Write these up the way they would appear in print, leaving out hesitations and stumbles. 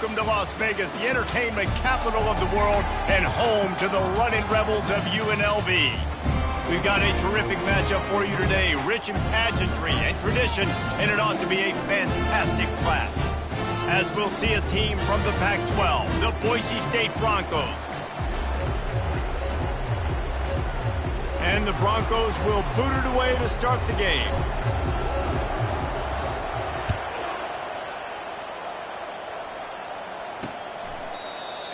welcome to Las Vegas, the entertainment capital of the world and home to the running rebels of UNLV. We've got a terrific matchup for you today, rich in pageantry and tradition, and it ought to be a fantastic clash. As we'll see a team from the Pac-12, the Boise State Broncos. And the Broncos will boot it away to start the game.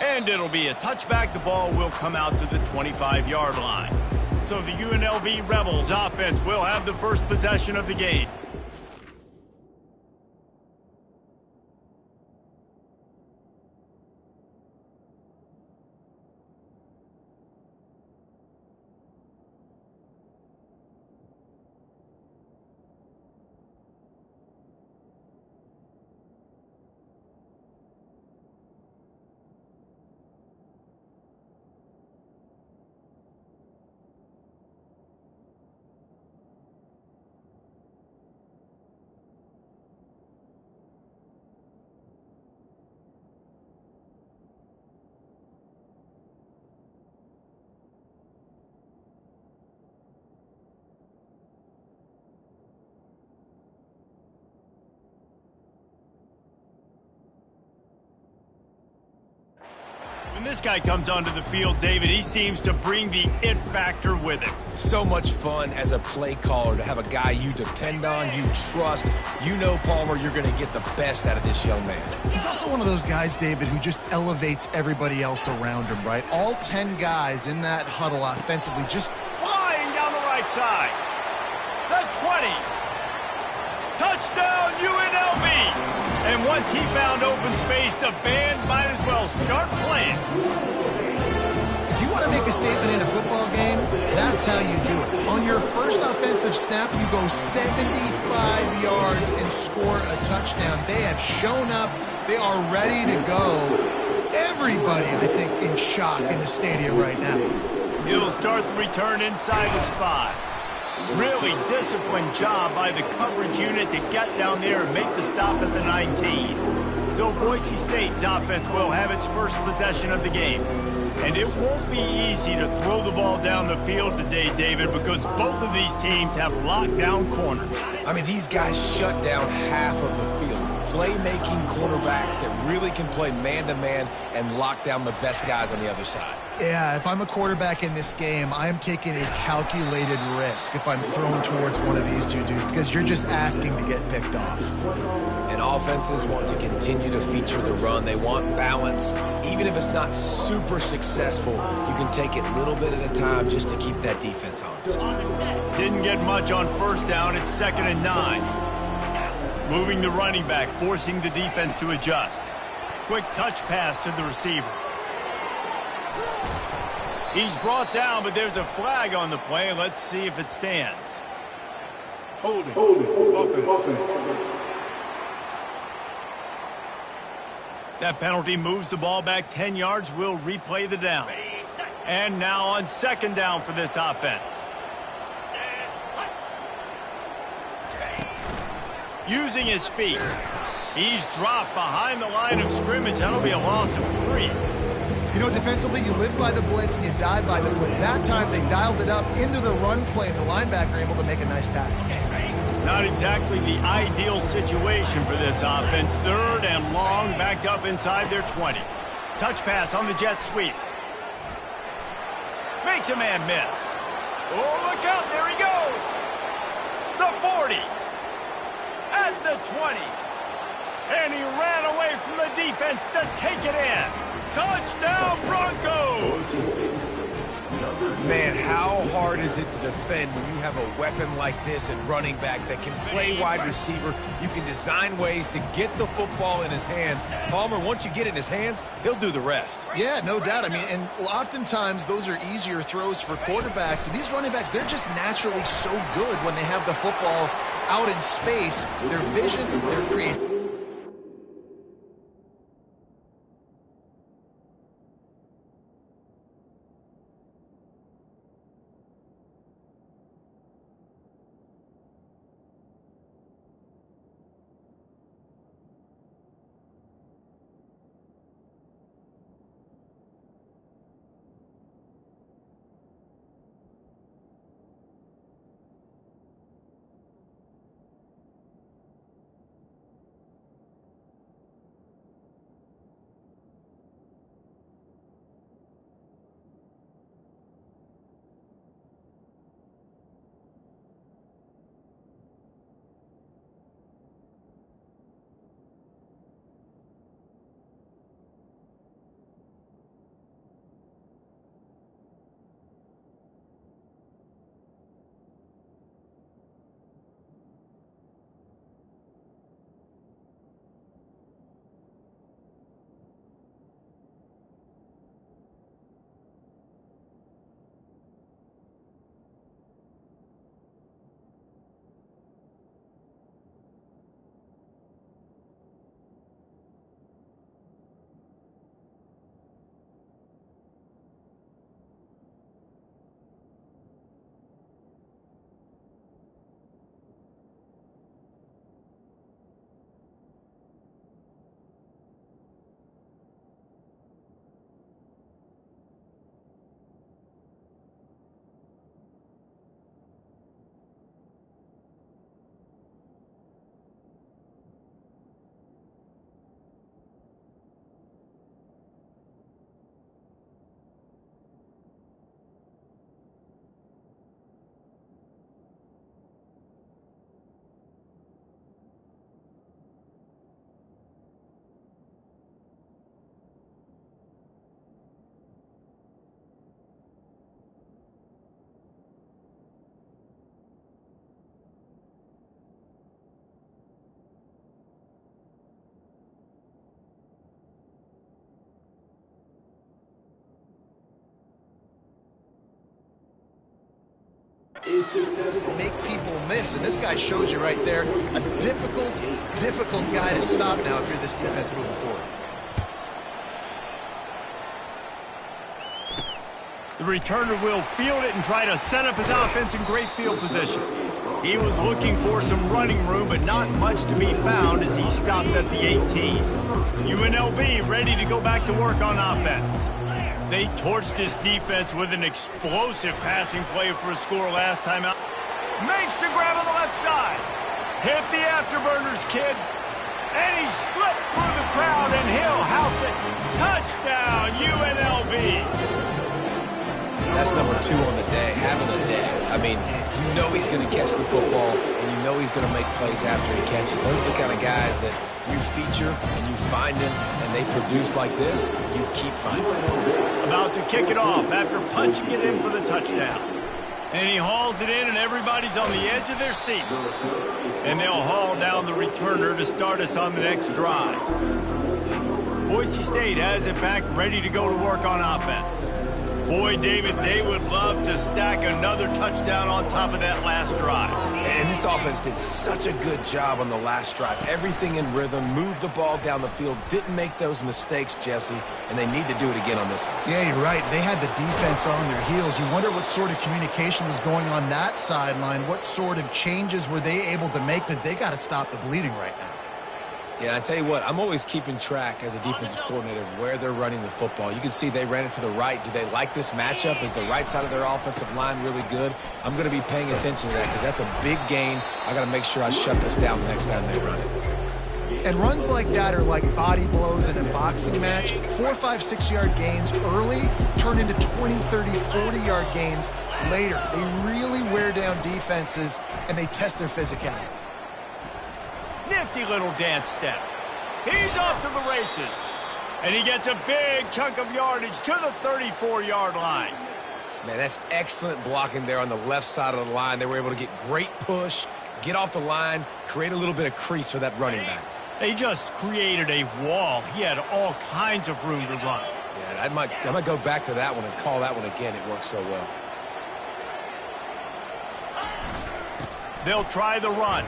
And it'll be a touchback. The ball will come out to the 25-yard line. So the UNLV Rebels offense will have the first possession of the game. When this guy comes onto the field, David, he seems to bring the it factor with him. So much fun as a play caller to have a guy you depend on, you trust. You know, Palmer, you're going to get the best out of this young man. He's also one of those guys, David, who just elevates everybody else around him, right? All 10 guys in that huddle offensively just flying down the right side. The 20. Touchdown, UNLV. And once he found open space, the band might as well start playing. If you want to make a statement in a football game, that's how you do it. On your first offensive snap, you go 75 yards and score a touchdown. They have shown up. They are ready to go. Everybody, I think, in shock in the stadium right now. He'll start the return inside his 5. Really disciplined job by the coverage unit to get down there and make the stop at the 19. So Boise State's offense will have its first possession of the game. And it won't be easy to throw the ball down the field today, David, because both of these teams have lockdown corners. I mean, these guys shut down half of the field. Playmaking cornerbacks that really can play man-to-man and lock down the best guys on the other side. Yeah, if I'm a quarterback in this game, I'm taking a calculated risk if I'm thrown towards one of these two dudes because you're just asking to get picked off. And offenses want to continue to feature the run. They want balance. Even if it's not super successful, you can take it little bit at a time just to keep that defense honest. Didn't get much on first down. It's 2nd and 9. Moving the running back, forcing the defense to adjust. Quick touch pass to the receiver. He's brought down, but there's a flag on the play. Let's see if it stands. Hold it. That penalty moves the ball back 10 yards. We'll replay the down. And now on 2nd down for this offense. Using his feet. He's dropped behind the line of scrimmage. That'll be a loss of 3. You know, defensively, you live by the blitz and you die by the blitz. That time, they dialed it up into the run play, and the linebacker able to make a nice tackle. Not exactly the ideal situation for this offense. 3rd and long, backed up inside their 20. Touch pass on the jet sweep. Makes a man miss. Oh, look out. There he goes. The 40. At the 20. And he ran away from the defense to take it in. Touchdown, Broncos! Man, how hard is it to defend when you have a weapon like this at running back that can play wide receiver? You can design ways to get the football in his hand. Palmer, once you get it in his hands, he'll do the rest. Yeah, no doubt. I mean, and oftentimes those are easier throws for quarterbacks. And these running backs, they're just naturally so good when they have the football out in space. Their vision, their creativity. make people miss. And this guy shows you right there, a difficult guy to stop now if you're this defense moving forward. The returner will field it and try to set up his offense in great field position. He was looking for some running room, but not much to be found as he stopped at the 18. UNLV ready to go back to work on offense. They torched this defense with an explosive passing play for a score last time out. Makes the grab on the left side. Hit the afterburners, kid. And he slipped through the crowd, and he'll house it. Touchdown, UNLV. That's number 2 on the day, having a day. I mean, you know he's going to catch the football, and you know he's going to make plays after he catches. Those are the kind of guys that you feature and you find them, and they produce like this, you keep finding them. About to kick it off after punching it in for the touchdown. And he hauls it in, and everybody's on the edge of their seats. And they'll haul down the returner to start us on the next drive. Boise State has it back, ready to go to work on offense. Boy, David, they would love to stack another touchdown on top of that last drive. And this offense did such a good job on the last drive. Everything in rhythm, moved the ball down the field, didn't make those mistakes, Jesse, and they need to do it again on this one. Yeah, you're right. They had the defense on their heels. You wonder what sort of communication was going on that sideline. What sort of changes were they able to make, because they got to stop the bleeding right now. Yeah, I tell you what, I'm always keeping track as a defensive coordinator of where they're running the football. You can see they ran it to the right. Do they like this matchup? Is the right side of their offensive line really good? I'm going to be paying attention to that because that's a big gain. I got to make sure I shut this down the next time they run it. And runs like that are like body blows in a boxing match. 4, 5, 6-yard gains early turn into 20, 30, 40-yard gains later. They really wear down defenses, and they test their physicality. Nifty little dance step. He's off to the races. And he gets a big chunk of yardage to the 34-yard line. Man, that's excellent blocking there on the left side of the line. They were able to get great push, get off the line, create a little bit of crease for that running back. They just created a wall. He had all kinds of room to run. Yeah, I might go back to that one and call that one again. It worked so well. They'll try the run.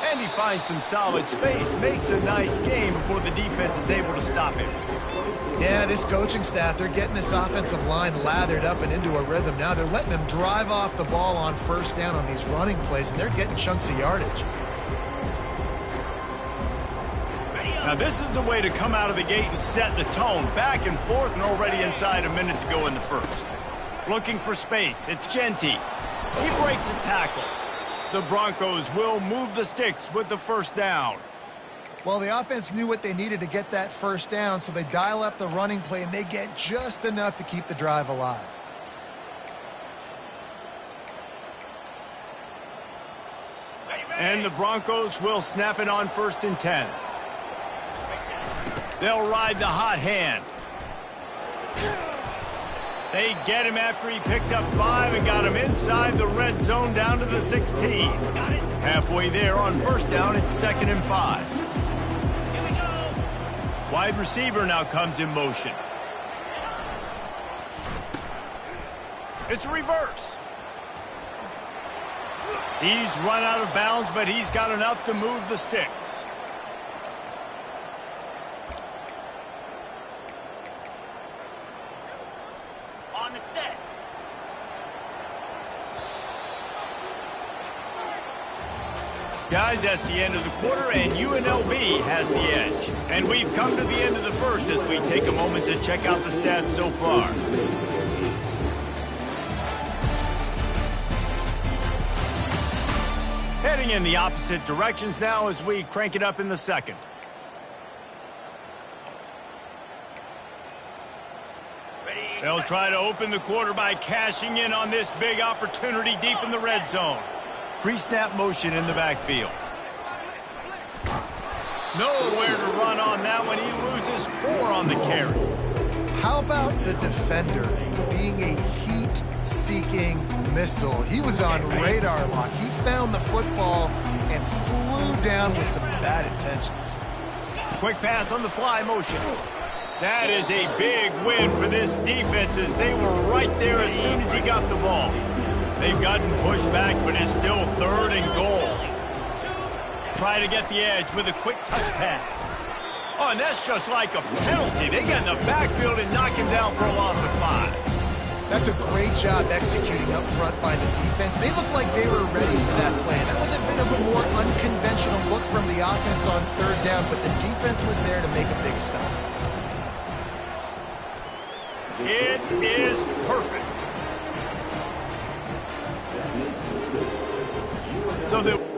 And he finds some solid space, makes a nice game before the defense is able to stop him. Yeah, this coaching staff, they're getting this offensive line lathered up and into a rhythm now. They're letting them drive off the ball on first down on these running plays, and they're getting chunks of yardage. Now this is the way to come out of the gate and set the tone. Back and forth and already inside a minute to go in the first. Looking for space. It's Genty. He breaks a tackle. The Broncos will move the sticks with the first down. Well, the offense knew what they needed to get that first down, so they dial up the running play, and they get just enough to keep the drive alive. And the Broncos will snap it on 1st and 10. They'll ride the hot hand. They get him after he picked up 5 and got him inside the red zone down to the 16. Halfway there on first down, it's 2nd and 5. Wide receiver now comes in motion. It's a reverse. He's run out of bounds, but he's got enough to move the sticks. On the set. Guys, that's the end of the quarter, and UNLV has the edge. And we've come to the end of the first as we take a moment to check out the stats so far. Heading in the opposite directions now as we crank it up in the second. They'll try to open the quarter by cashing in on this big opportunity deep in the red zone. Pre-snap motion in the backfield. Nowhere to run on that one. He loses 4 on the carry. How about the defender being a heat-seeking missile? He was on radar lock. He found the football and flew down with some bad intentions. Quick pass on the fly motion. That is a big win for this defense as they were right there as soon as he got the ball. They've gotten pushed back, but it's still 3rd and goal. Try to get the edge with a quick touch pass. Oh, and that's just like a penalty. They get in the backfield and knock him down for a loss of 5. That's a great job executing up front by the defense. They looked like they were ready for that play. That was a bit of a more unconventional look from the offense on 3rd down, but the defense was there to make a big stop. It is perfect. So the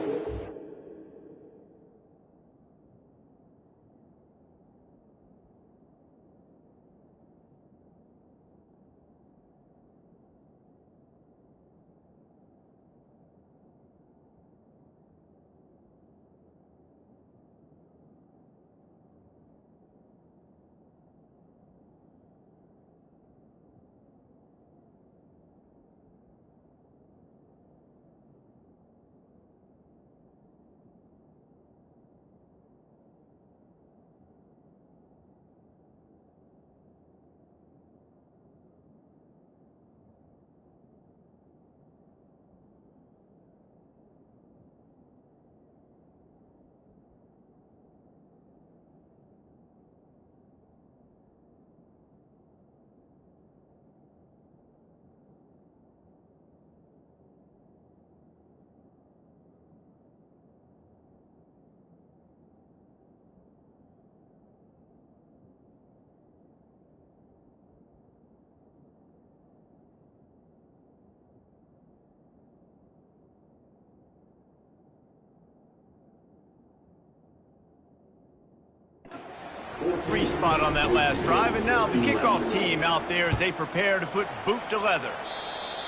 three spot on that last drive, and now the kickoff team out there as they prepare to put boot to leather.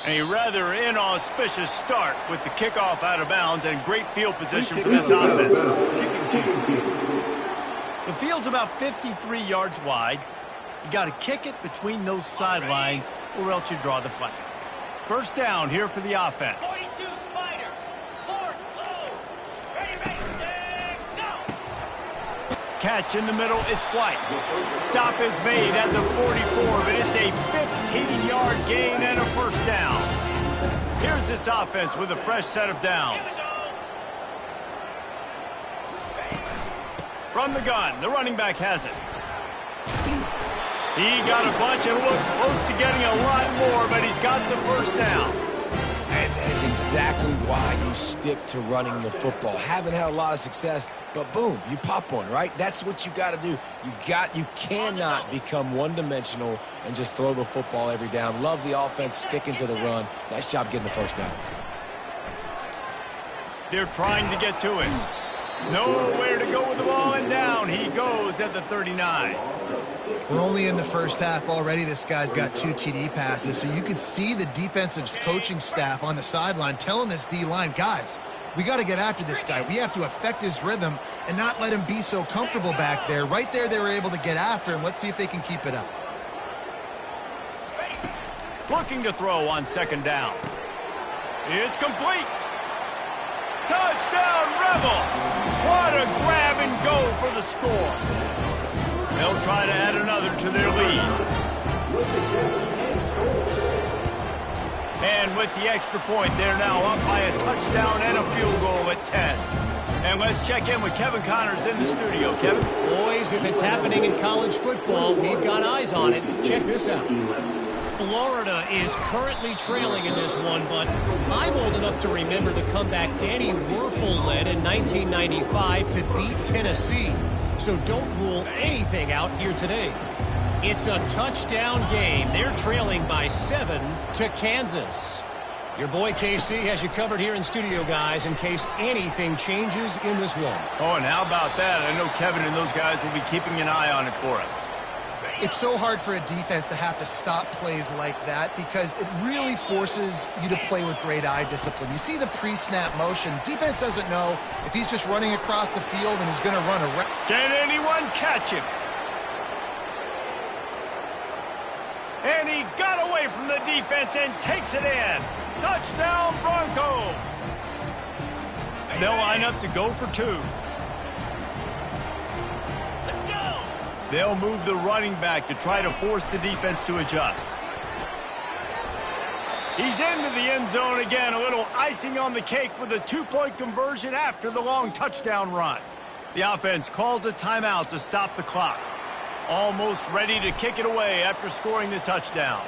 A rather inauspicious start with the kickoff out of bounds and great field position for this offense. The field's about 53 yards wide. You got to kick it between those sidelines or else you draw the flag. 1st down here for the offense. 42 Spider. 4th, low. Ready, go. Catch in the middle, it's White. Stop is made at the 44, but it's a 15-yard gain and a 1st down. Here's this offense with a fresh set of downs. From the gun, the running back has it. He got a bunch and looked close to getting a lot more, but he's got the 1st down. And that's exactly why you stick to running the football. Haven't had a lot of success, but boom, you pop one, right? That's what you got to do. You cannot become one-dimensional and just throw the football every down. Love the offense sticking to the run. Nice job getting the 1st down. They're trying to get to him. Nowhere to go with the ball, and down he goes at the 39. We're only in the 1st half already. This guy's got 2 TD passes, so you could see the defensive coaching staff on the sideline telling this D-line, guys, we got to get after this guy. We have to affect his rhythm and not let him be so comfortable back there. Right there, they were able to get after him. Let's see if they can keep it up. Looking to throw on 2nd down. It's complete. Touchdown, Rebels! What a grab and go for the score. They'll try to add another to their lead. And with the extra point, they're now up by a touchdown and a field goal at 10. And let's check in with Kevin Connors in the studio. Kevin? Boys, if it's happening in college football, we've got eyes on it. Check this out. Florida is currently trailing in this one, but I'm old enough to remember the comeback Danny Werfel led in 1995 to beat Tennessee. So don't rule anything out here today. It's a touchdown game. They're trailing by 7 to Kansas. Your boy KC has you covered here in studio, guys, in case anything changes in this one. Oh, and how about that? I know Kevin and those guys will be keeping an eye on it for us. It's so hard for a defense to have to stop plays like that because it really forces you to play with great eye discipline. You see the pre-snap motion. Defense doesn't know if he's just running across the field and he's going to run around. Can anyone catch him? And he got away from the defense and takes it in. Touchdown, Broncos. They'll line up to go for 2. They'll move the running back to try to force the defense to adjust. He's into the end zone again. A little icing on the cake with a two-point conversion after the long touchdown run. The offense calls a timeout to stop the clock. Almost ready to kick it away after scoring the touchdown.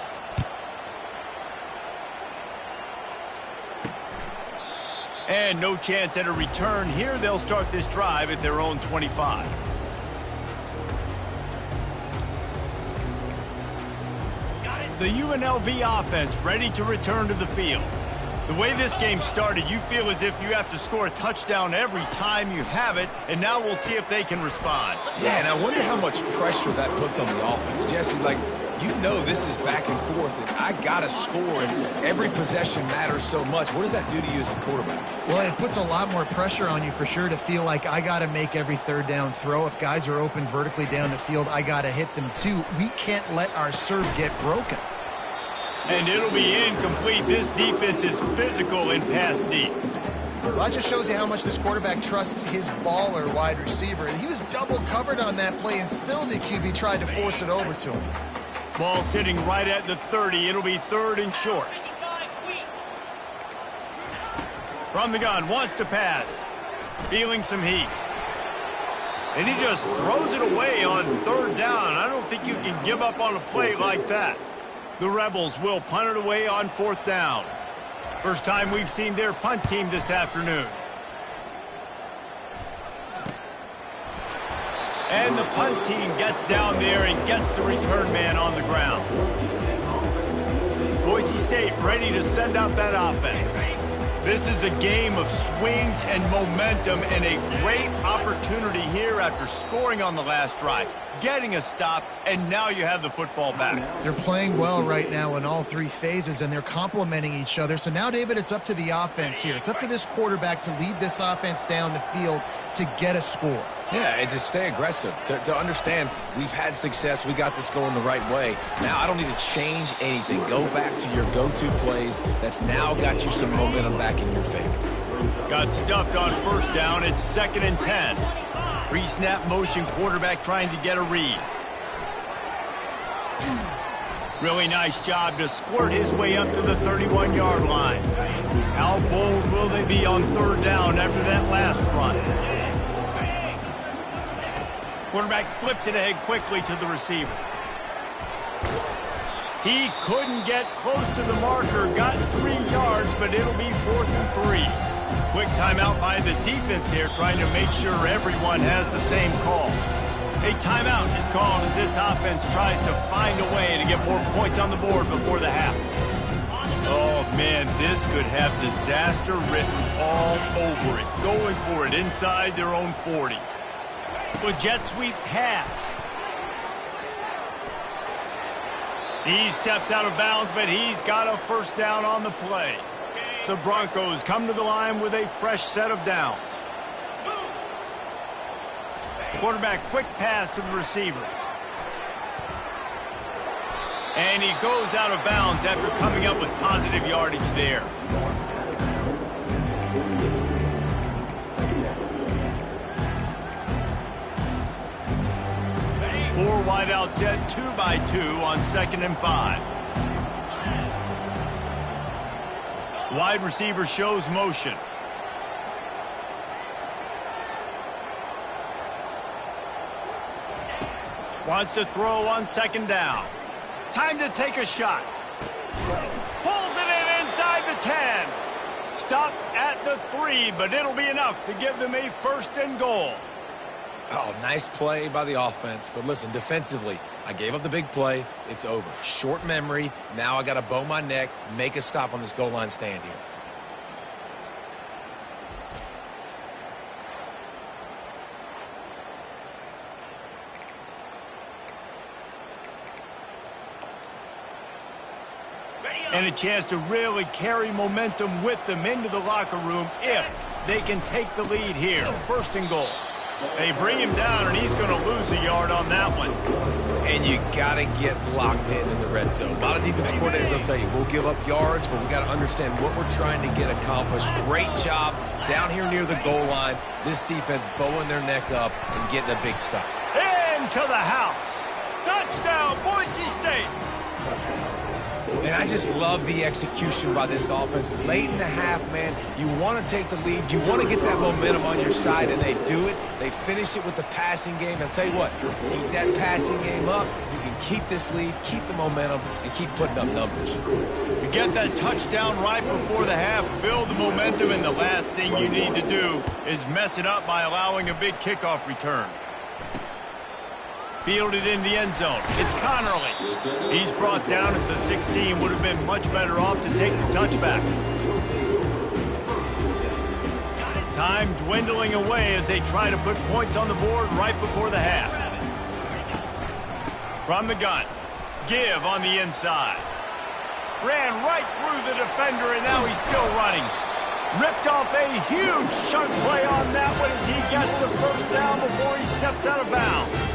And no chance at a return here. They'll start this drive at their own 25. The UNLV offense ready to return to the field. The way this game started, you feel as if you have to score a touchdown every time you have it, and now we'll see if they can respond. Yeah, and I wonder how much pressure that puts on the offense. Jesse, like, you know this is back and forth, and I got to score, and every possession matters so much. What does that do to you as a quarterback? Well, it puts a lot more pressure on you for sure to feel like I got to make every third down throw. If guys are open vertically down the field, I got to hit them too. We can't let our serve get broken. And it'll be incomplete. This defense is physical in pass deep. Well, that just shows you how much this quarterback trusts his baller wide receiver. He was double covered on that play, and still the QB tried to force it over to him. Ball sitting right at the 30. It'll be third and short. From the gun, wants to pass. Feeling some heat. And he just throws it away on third down. I don't think you can give up on a play like that. The Rebels will punt it away on fourth down. First time we've seen their punt team this afternoon. And the punt team gets down there and gets the return man on the ground. Boise State ready to send out that offense. This is a game of swings and momentum, and a great opportunity here after scoring on the last drive, getting a stop, and now you have the football back. They're playing well right now in all three phases, and they're complementing each other. So now, David, it's up to the offense here. It's up to this quarterback to lead this offense down the field to get a score. Yeah, and to stay aggressive, to understand we've had success, we got this going the right way. Now I don't need to change anything. Go back to your go-to plays. That's now got you some momentum back in your favor. Got stuffed on first down. It's 2nd and 10. Pre-snap motion, quarterback trying to get a read. Really nice job to squirt his way up to the 31-yard line. How bold will they be on third down after that last run? Quarterback flips it ahead quickly to the receiver. He couldn't get close to the marker, got 3 yards, but it'll be 4th and 3. Quick timeout by the defense here, trying to make sure everyone has the same call. A timeout is called as this offense tries to find a way to get more points on the board before the half. Oh, man, this could have disaster written all over it. Going for it inside their own 40. With jet sweep pass. He steps out of bounds, but he's got a first down on the play. The Broncos come to the line with a fresh set of downs. Quarterback quick pass to the receiver. And he goes out of bounds after coming up with positive yardage there. Four wide out set, 2 by 2 on 2nd and 5. Wide receiver shows motion. Wants to throw on 2nd down. Time to take a shot. Pulls it in inside the 10. Stopped at the 3, but it'll be enough to give them a 1st and goal. Oh, nice play by the offense. But listen, defensively, I gave up the big play. It's over. Short memory. Now I got to bow my neck, make a stop on this goal line stand here. And a chance to really carry momentum with them into the locker room if they can take the lead here. 1st and goal. They bring him down, and he's going to lose a yard on that one. And you got to get locked in the red zone. A lot of defensive coordinators will tell you, we'll give up yards, but we got to understand what we're trying to get accomplished. Great job down here near the goal line. This defense bowing their neck up and getting a big stop. Into the house. Touchdown, Boise State. And I just love the execution by this offense. Late in the half, man, you want to take the lead. You want to get that momentum on your side, and they do it. They finish it with the passing game. I'll tell you what, keep that passing game up. You can keep this lead, keep the momentum, and keep putting up numbers. You get that touchdown right before the half, build the momentum, and the last thing you need to do is mess it up by allowing a big kickoff return. Fielded in the end zone. It's Connerly. He's brought down at the 16. Would have been much better off to take the touchback. Time dwindling away as they try to put points on the board right before the half. From the gun. Give on the inside. Ran right through the defender, and now he's still running. Ripped off a huge chunk play on that one as he gets the first down before he steps out of bounds.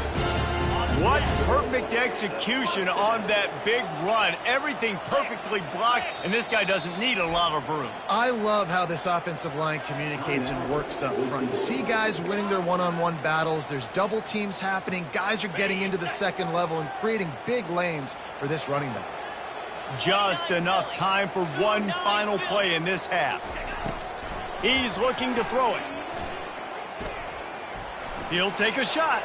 What perfect execution on that big run. Everything perfectly blocked, and this guy doesn't need a lot of room. I love how this offensive line communicates and works up front. You see guys winning their one-on-one battles. There's double teams happening. Guys are getting into the second level and creating big lanes for this running back. Just enough time for one final play in this half. He's looking to throw it. He'll take a shot.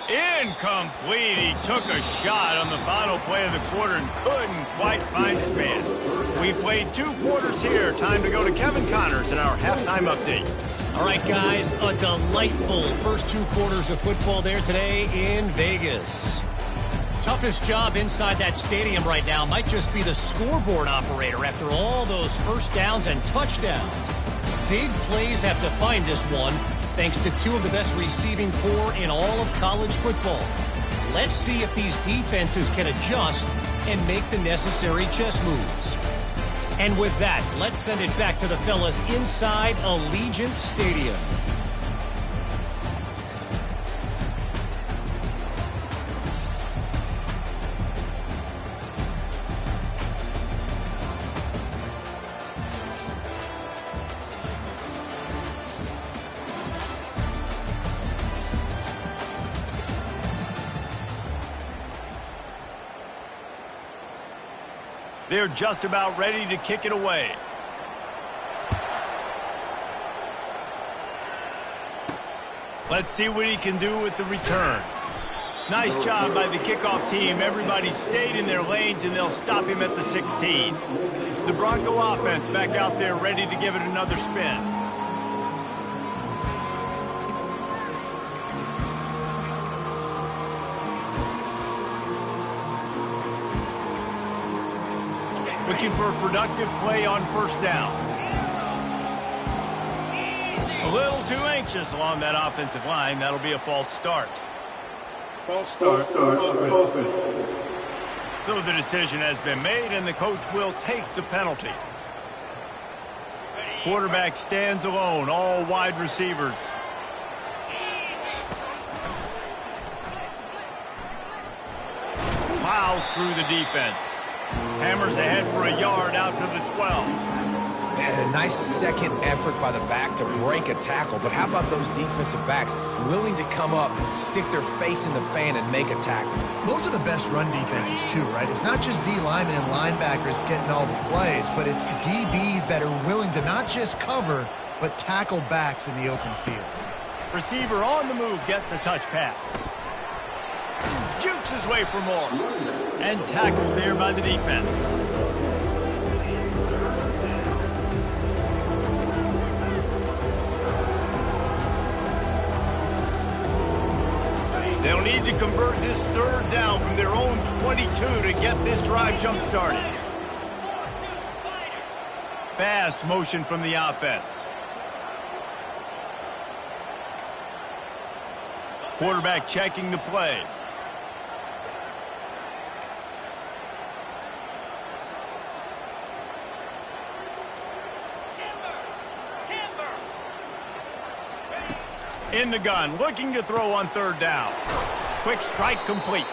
Incomplete. He took a shot on the final play of the quarter and couldn't quite find his man. We played 2 quarters here. Time to go to Kevin Connors in our halftime update. All right, guys, a delightful first 2 quarters of football there today in Vegas. Toughest job inside that stadium right now might just be the scoreboard operator after all those first downs and touchdowns. Big plays have defined this one, thanks to 2 of the best receiving corps in all of college football. Let's see if these defenses can adjust and make the necessary chess moves. And with that, let's send it back to the fellas inside Allegiant Stadium. They're just about ready to kick it away. Let's see what he can do with the return. Nice job by the kickoff team. Everybody stayed in their lanes, and they'll stop him at the 16. The Bronco offense back out there ready to give it another spin. Looking for a productive play on first down. A little too anxious along that offensive line. That'll be a false start. False start. Offense. So the decision has been made, and the coach will take the penalty. Quarterback stands alone, all wide receivers. Plows through the defense. Hammers ahead for a yard out to the 12. And a nice second effort by the back to break a tackle. But how about those defensive backs willing to come up, stick their face in the fan, and make a tackle? Those are the best run defenses too, right? It's not just D linemen and linebackers getting all the plays, but it's DBs that are willing to not just cover, but tackle backs in the open field. Receiver on the move gets the touch pass. Jukes his way for more. And tackled there by the defense. They'll need to convert this third down from their own 22 to get this drive jump-started. Fast motion from the offense. Quarterback checking the play. In the gun, looking to throw on third down. Quick strike complete.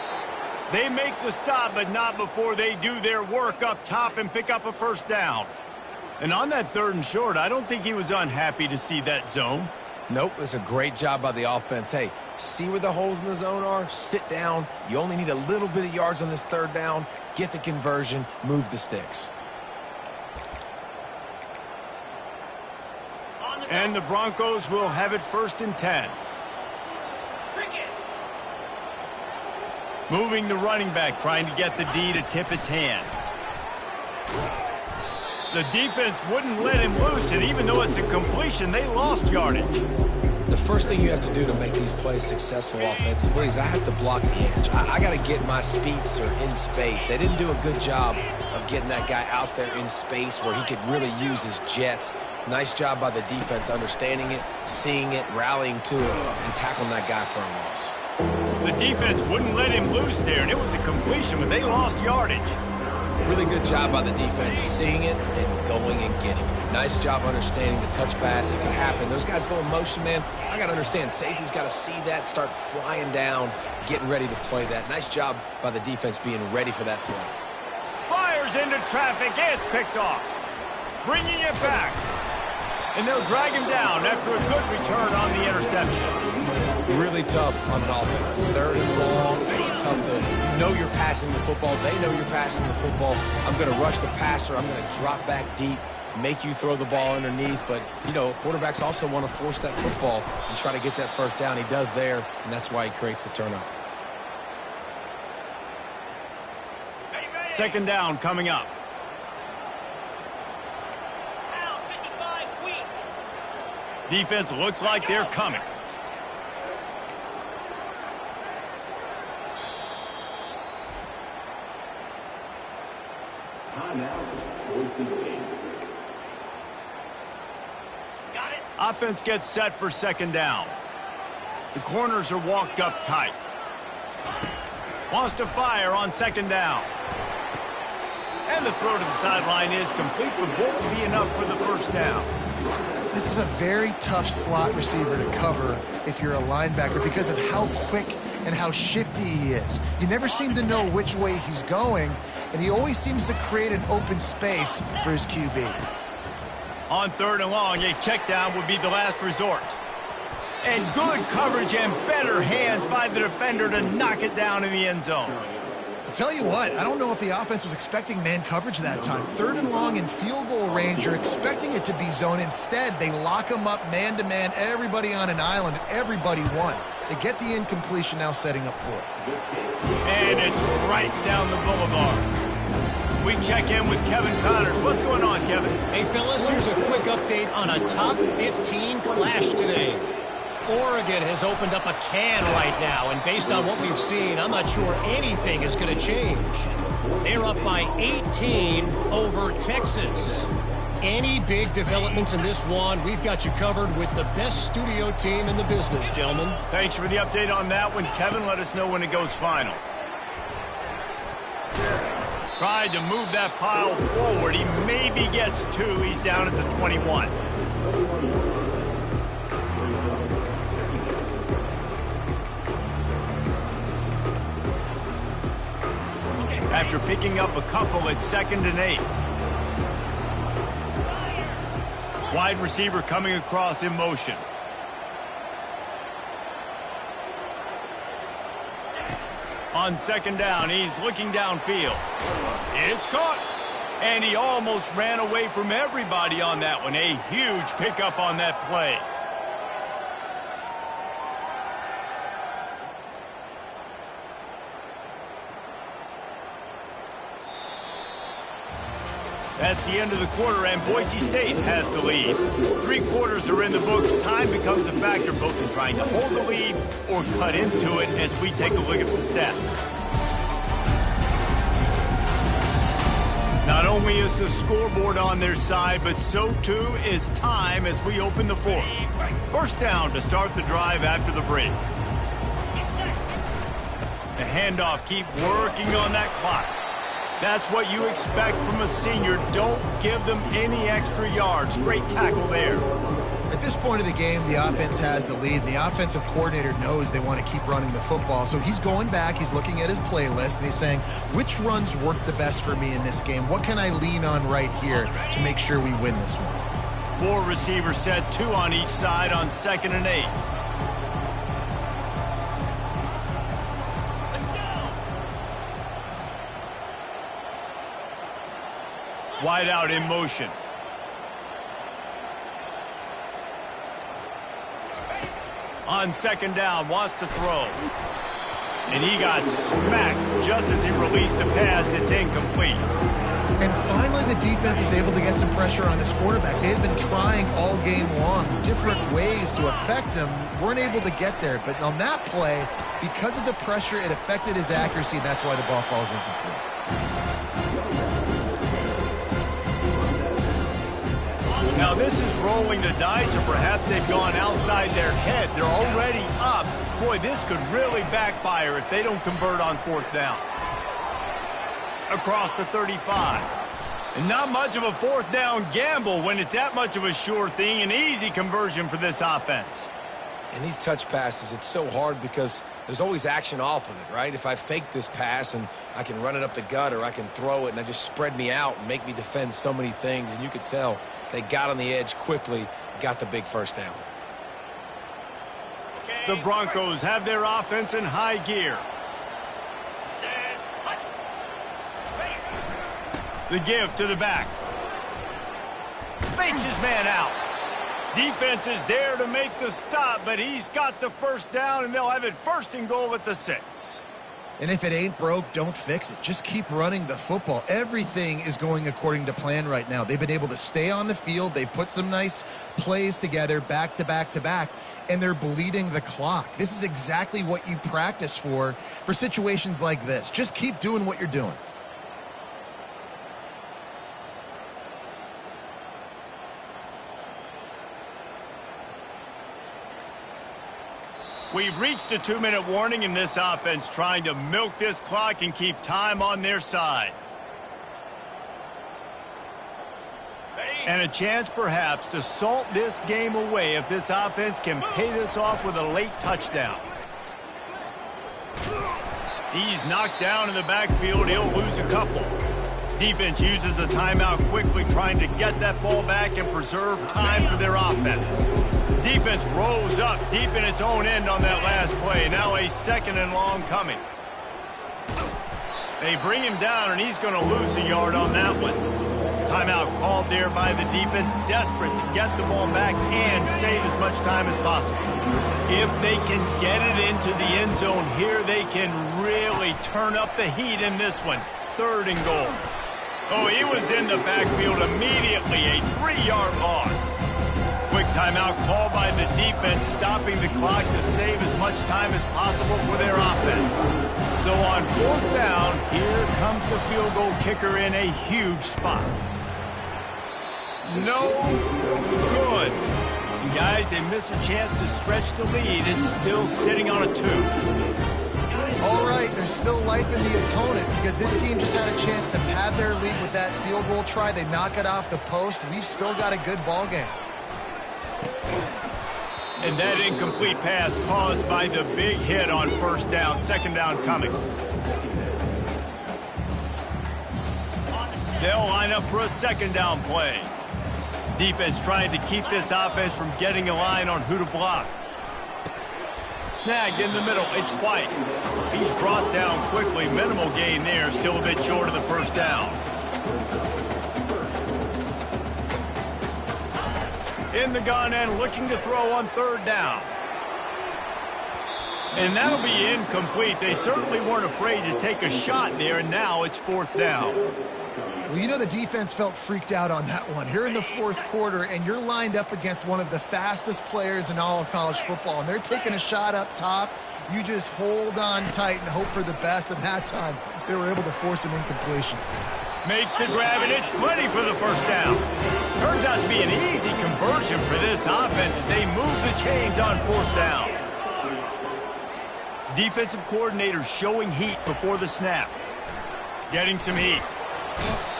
They make the stop, but not before they do their work up top and pick up a first down. And on that 3rd and short, I don't think he was unhappy to see that zone. Nope, it's a great job by the offense. Hey, see where the holes in the zone are? Sit down. You only need a little bit of yards on this third down. Get the conversion. Move the sticks. And the Broncos will have it 1st and 10. Moving the running back, trying to get the D to tip its hand. The defense wouldn't let him loose, and even though it's a completion, they lost yardage. The first thing you have to do to make these plays successful offensively is I have to block the edge. I got to get my speedster in space. They didn't do a good job of getting that guy out there in space where he could really use his jets. Nice job by the defense understanding it, seeing it, rallying to it, and tackling that guy for a loss. The defense wouldn't let him loose there, and it was a completion, but they lost yardage. Really good job by the defense, seeing it and going and getting it. Nice job understanding the touch pass. It can happen. Those guys go in motion, man. I got to understand, safety's got to see that, start flying down, getting ready to play that. Nice job by the defense being ready for that play. Fires into traffic. It's picked off. Bringing it back. And they'll drag him down after a good return on the interception. Really tough on an offense. 3rd and long. It's tough to know you're passing the football. They know you're passing the football. I'm going to rush the passer. I'm going to drop back deep, make you throw the ball underneath. But, you know, quarterbacks also want to force that football and try to get that 1st down. He does there, and that's why he creates the turnover. 2nd down coming up. Defense looks like they're coming. Offense gets set for 2nd down. The corners are walked up tight. Wants to fire on 2nd down. And the throw to the sideline is complete, but won't be enough for the 1st down. This is a very tough slot receiver to cover if you're a linebacker because of how quick and how shifty he is. You never seem to know which way he's going, and he always seems to create an open space for his QB. On 3rd and long, a check down would be the last resort. And good coverage and better hands by the defender to knock it down in the end zone. I'll tell you what, I don't know if the offense was expecting man coverage that time. 3rd and long in field goal range, you're expecting it to be zone. Instead, they lock him up man-to-man, everybody on an island, and everybody won. They get the incompletion, now setting up 4th. And it's right down the boulevard. We check in with Kevin Connors. What's going on, Kevin? Hey, fellas, here's a quick update on a top 15 clash today. Oregon has opened up a can right now, and based on what we've seen, I'm not sure anything is going to change. They're up by 18 over Texas. Any big developments in this one, we've got you covered with the best studio team in the business, gentlemen. Thanks for the update on that one, Kevin. Let us know when it goes final. Tried to move that pile forward. He maybe gets 2. He's down at the 21. After picking up a couple at 2nd and 8. Wide receiver coming across in motion. On 2nd down, he's looking downfield. It's caught. And he almost ran away from everybody on that one. A huge pickup on that play. That's the end of the quarter, and Boise State has the lead. 3 quarters are in the books. Time becomes a factor, both in trying to hold the lead or cut into it as we take a look at the stats. Not only is the scoreboard on their side, but so too is time as we open the 4th. 1st down to start the drive after the break. The handoff, keep working on that clock. That's what you expect from a senior. Don't give them any extra yards. Great tackle there. At this point of the game, the offense has the lead. The offensive coordinator knows they want to keep running the football. So he's going back, he's looking at his playlist, and he's saying, which runs work the best for me in this game? What can I lean on right here to make sure we win this one? 4 receiver set, 2 on each side on 2nd and 8. Let's go. Wide out in motion. On 2nd down, wants to throw. And he got smacked just as he released the pass. It's incomplete. And finally, the defense is able to get some pressure on this quarterback. They had been trying all game long, different ways to affect him. Weren't able to get there. But on that play, because of the pressure, it affected his accuracy, and that's why the ball falls incomplete. Now, this is rolling the dice, or perhaps they've gone outside their head. They're already up. Boy, this could really backfire if they don't convert on 4th down. Across the 35. And not much of a 4th down gamble when it's that much of a sure thing. An easy conversion for this offense. And these touch passes, it's so hard because there's always action off of it, right? If I fake this pass and I can run it up the gut, or I can throw it and I just spread me out and make me defend so many things. And you could tell they got on the edge quickly, got the big 1st down. The Broncos have their offense in high gear. The give to the back. Fakes his man out. Defense is there to make the stop, but he's got the 1st down, and they'll have it 1st and goal at the 6. And if it ain't broke, don't fix it. Just keep running the football. Everything is going according to plan right now. They've been able to stay on the field. They put some nice plays together back to back to back, and they're bleeding the clock. This is exactly what you practice for situations like this. Just keep doing what you're doing. We've reached a 2-minute warning in this offense, trying to milk this clock and keep time on their side. And a chance perhaps to salt this game away if this offense can pay this off with a late touchdown. He's knocked down in the backfield. He'll lose a couple. Defense uses a timeout quickly, trying to get that ball back and preserve time for their offense. Defense rolls up deep in its own end on that last play. Now a 2nd and long coming. They bring him down, and he's going to lose a yard on that one. Timeout called there by the defense, desperate to get the ball back and save as much time as possible. If they can get it into the end zone here, they can really turn up the heat in this one. 3rd and goal. Oh, he was in the backfield immediately. A 3-yard loss. Quick timeout called by the defense, stopping the clock to save as much time as possible for their offense. So on 4th down, here comes the field goal kicker in a huge spot. No good. And guys, they miss a chance to stretch the lead. It's still sitting on a 2. All right, there's still life in the opponent because this team just had a chance to pad their lead with that field goal try. They knock it off the post. We've still got a good ball game. And that incomplete pass caused by the big hit on 1st down. 2nd down coming. They'll line up for a 2nd down play. Defense trying to keep this offense from getting a line on who to block. Snagged in the middle. It's White. He's brought down quickly. Minimal gain there. Still a bit short of the 1st down. In the gun and looking to throw on 3rd down. And that'll be incomplete. They certainly weren't afraid to take a shot there, and now it's 4th down. Well, you know the defense felt freaked out on that one. Here in the 4th quarter, and you're lined up against one of the fastest players in all of college football, and they're taking a shot up top. You just hold on tight and hope for the best, and that time they were able to force an incompletion. Makes the grab, and it's plenty for the 1st down. Turns out to be an easy conversion for this offense as they move the chains on 4th down. Defensive coordinator showing heat before the snap. Getting some heat.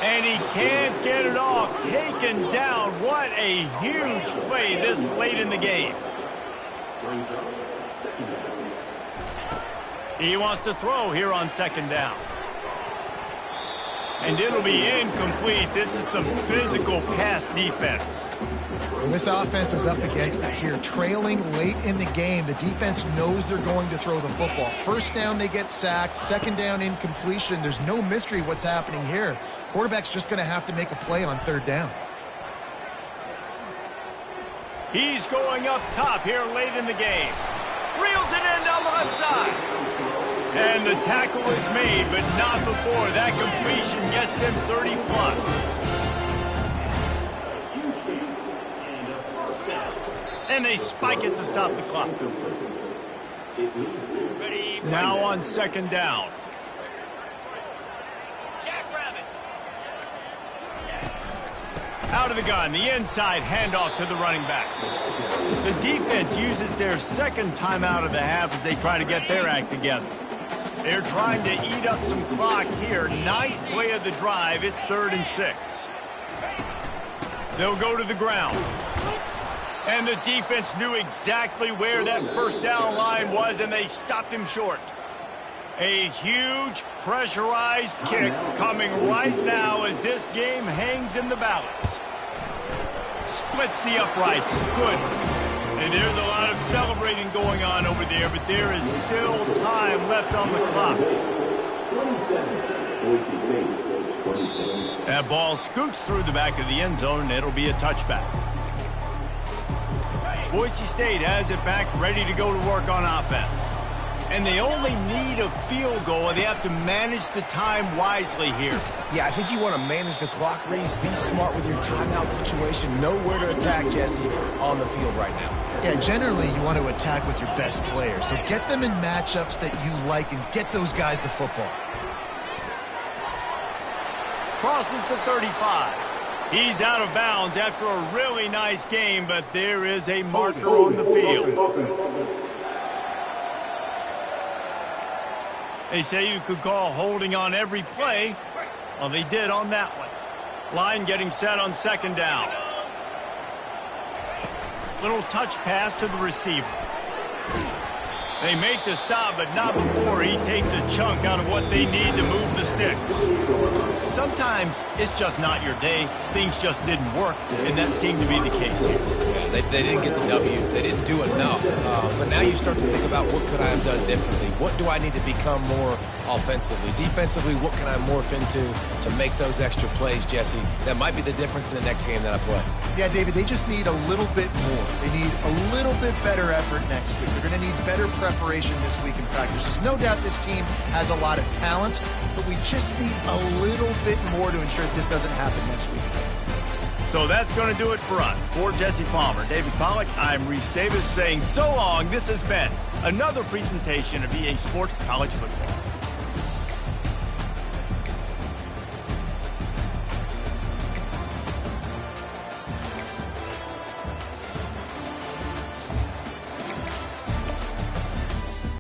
And he can't get it off. Taken down. What a huge play this late in the game. He wants to throw here on 2nd down. And it'll be incomplete. This is some physical pass defense. Well, this offense is up against it here. Trailing late in the game, the defense knows they're going to throw the football. First down, they get sacked. Second down, incompletion. There's no mystery what's happening here. Quarterback's just going to have to make a play on third down. He's going up top here late in the game. Reels it in down the left side. And the tackle is made, but not before that completion gets them 30-plus. And they spike it to stop the clock. Now on second down. Out of the gun, the inside handoff to the running back. The defense uses their second timeout of the half as they try to get their act together. They're trying to eat up some clock here. Ninth play of the drive. It's 3rd and 6. They'll go to the ground. And the defense knew exactly where that first down line was, and they stopped him short. A huge pressurized kick coming right now as this game hangs in the balance. Splits the uprights. Good. And there's a lot of celebrating going on over there, but there is still time left on the clock. That ball scoots through the back of the end zone, and it'll be a touchback. Boise State has it back, ready to go to work on offense. And they only need a field goal, and they have to manage the time wisely here. Yeah, I think you want to manage the clock, Reese. Be smart with your timeout situation. Know where to attack, Jesse, on the field right now. Yeah, generally you want to attack with your best players. So get them in matchups that you like and get those guys the football. Crosses to 35. He's out of bounds after a really nice game, but there is a marker on the field. They say you could call holding on every play. Well, they did on that one. Line getting set on second down. Little touch pass to the receiver. They make the stop, but not before he takes a chunk out of what they need to move the sticks. Sometimes it's just not your day. Things just didn't work, and that seemed to be the case here. Yeah, they didn't get the W. They didn't do enough. But now you start to think about what could I have done differently? What do I need to become more offensively? Defensively, what can I morph into to make those extra plays, Jesse? That might be the difference in the next game that I play. Yeah, David, they just need a little bit more. They need a little bit better effort next week. They're going to need better preparation this week in practice. There's no doubt this team has a lot of talent, but we just need a little bit more to ensure that this doesn't happen next week. So that's going to do it for us. For Jesse Palmer, David Pollack, I'm Reese Davis saying so long. This has been another presentation of EA Sports College Football.